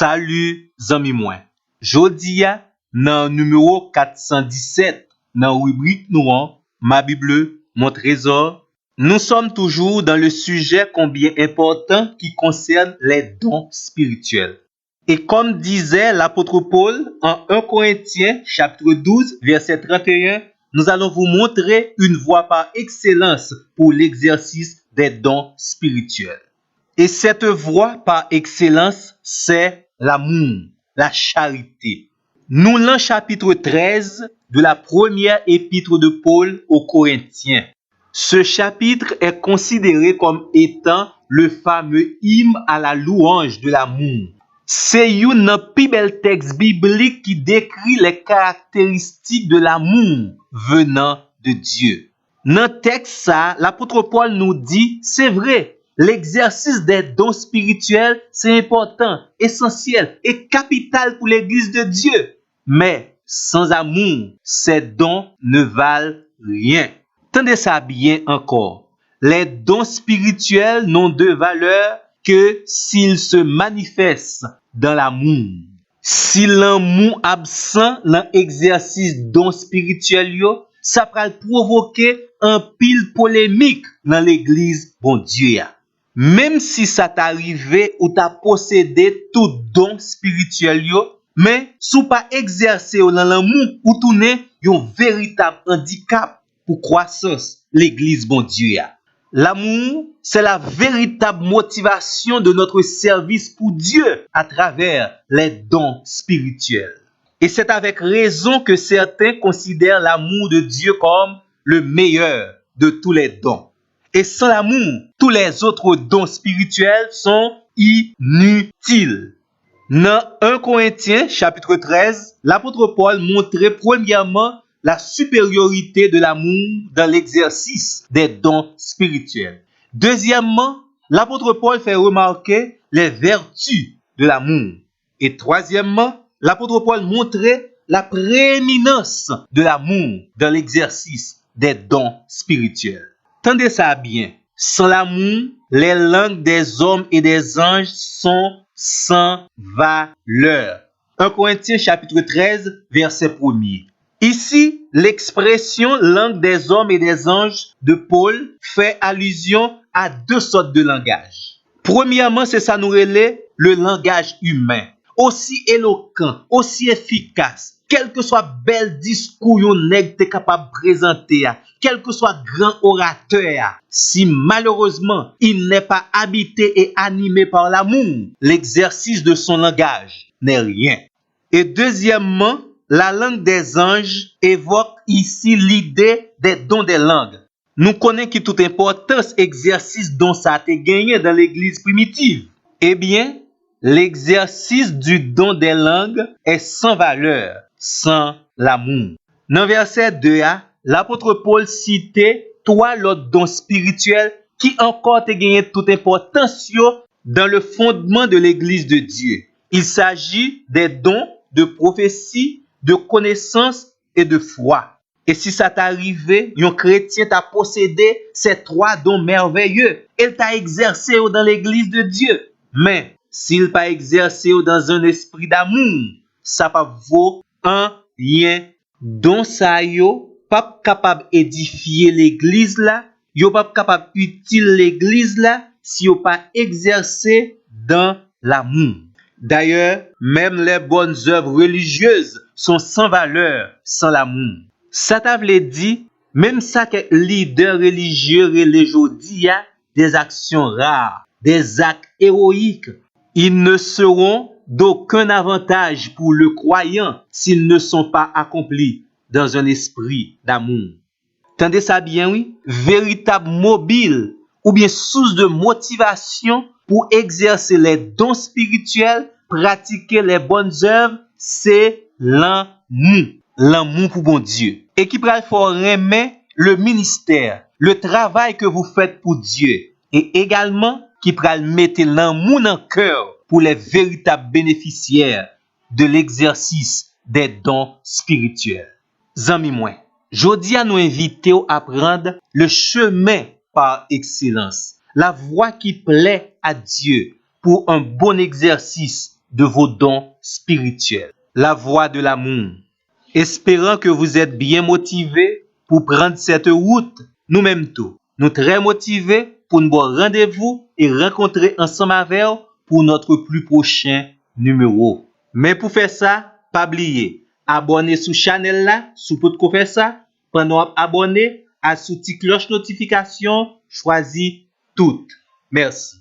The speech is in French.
Salut, zami mwen. Jodi a, nan numéro 417, nan rubrique nou an, Ma Bible, mon trésor, nous sommes toujours dans le sujet combien important qui concerne les dons spirituels. Et comme disait l'apôtre Paul en 1 Corinthiens chapitre 12, verset 31, nous allons vous montrer une voie par excellence pour l'exercice des dons spirituels. Et cette voie par excellence, c'est l'amour, la charité. Nous l'en chapitre 13 de la première épître de Paul aux Corinthiens. Ce chapitre est considéré comme étant le fameux hymne à la louange de l'amour. C'est un plus bel texte biblique qui décrit les caractéristiques de l'amour venant de Dieu. Dans le texte, l'apôtre Paul nous dit, c'est vrai, l'exercice des dons spirituels, c'est important, essentiel et capital pour l'Église de Dieu. Mais sans amour, ces dons ne valent rien. Tendez ça bien encore. Les dons spirituels n'ont de valeur que s'ils se manifestent dans l'amour. Si l'amour absent dans l'exercice dons spirituels, ça va provoquer un pile polémique dans l'église, bon Dieu. Même si ça t'arrive ou t'as possédé tout don spirituel, mais si pas exercer dans l'amour ou tourner un véritable handicap pour croissance l'église, bon Dieu. L'amour, c'est la véritable motivation de notre service pour Dieu à travers les dons spirituels. Et c'est avec raison que certains considèrent l'amour de Dieu comme le meilleur de tous les dons. Et sans l'amour, tous les autres dons spirituels sont inutiles. Dans 1 Corinthiens chapitre 13, l'apôtre Paul montrait premièrement la supériorité de l'amour dans l'exercice des dons spirituels. Deuxièmement, l'apôtre Paul fait remarquer les vertus de l'amour. Et troisièmement, l'apôtre Paul montrait la prééminence de l'amour dans l'exercice des dons spirituels. Tendez ça bien. Sans l'amour, les langues des hommes et des anges sont sans valeur. 1 Corinthiens chapitre 13, verset 1er. Ici, l'expression langue des hommes et des anges de Paul fait allusion à deux sortes de langage. Premièrement, c'est ça nous relève le langage humain. Aussi éloquent, aussi efficace, quel que soit bel discours yon nèg t'es capable de présenter, quel que soit grand orateur, si malheureusement il n'est pas habité et animé par l'amour, l'exercice de son langage n'est rien. Et deuxièmement, la langue des anges évoque ici l'idée des dons des langues. Nous connaissons que toute importance exercice dont ça a été gagné dans l'église primitive. Eh bien, l'exercice du don des langues est sans valeur, sans l'amour. Dans verset 2, l'apôtre Paul citait trois autres dons spirituels qui encore ont gagné toute importance dans le fondement de l'église de Dieu. Il s'agit des dons de prophétie, de connaissance et de foi. Et si ça t'arrive, un chrétien t'a possédé ces trois dons merveilleux, il t'a exercé dans l'église de Dieu. Mais s'il pas exercé dans un esprit d'amour, ça pas vaut un rien. Don ça yo pas capable édifier l'église là, yo pas capable utile l'église là si yo pas exercé dans l'amour. D'ailleurs, même les bonnes œuvres religieuses sont sans valeur, sans l'amour. Ça t'a dit, même ça que leader religieux aujourd'hui a des actions rares, des actes héroïques, ils ne seront d'aucun avantage pour le croyant s'ils ne sont pas accomplis dans un esprit d'amour. Tendez ça bien, oui? Véritable mobile ou bien source de motivation pour exercer les dons spirituels, pratiquer les bonnes œuvres, c'est l'amour. L'amour pour bon Dieu. Et qui pourra faire aimer le ministère, le travail que vous faites pour Dieu. Et également, qui pourra mettre l'amour dans le cœur pour les véritables bénéficiaires de l'exercice des dons spirituels. Zami moi, jodi à nous inviter à prendre le chemin par excellence, la voie qui plaît à Dieu pour un bon exercice de vos dons spirituels. La voie de l'amour. Espérant que vous êtes bien motivés pour prendre cette route, nous-mêmes tous, nous très motivés pour nous rendez-vous et rencontrer ensemble avec vous pour notre plus prochain numéro. Mais pour faire ça, pas oublier, abonner sur channel là, sous pour faire ça, pendant abonner, à sous petite cloche notification, choisis toutes. Merci.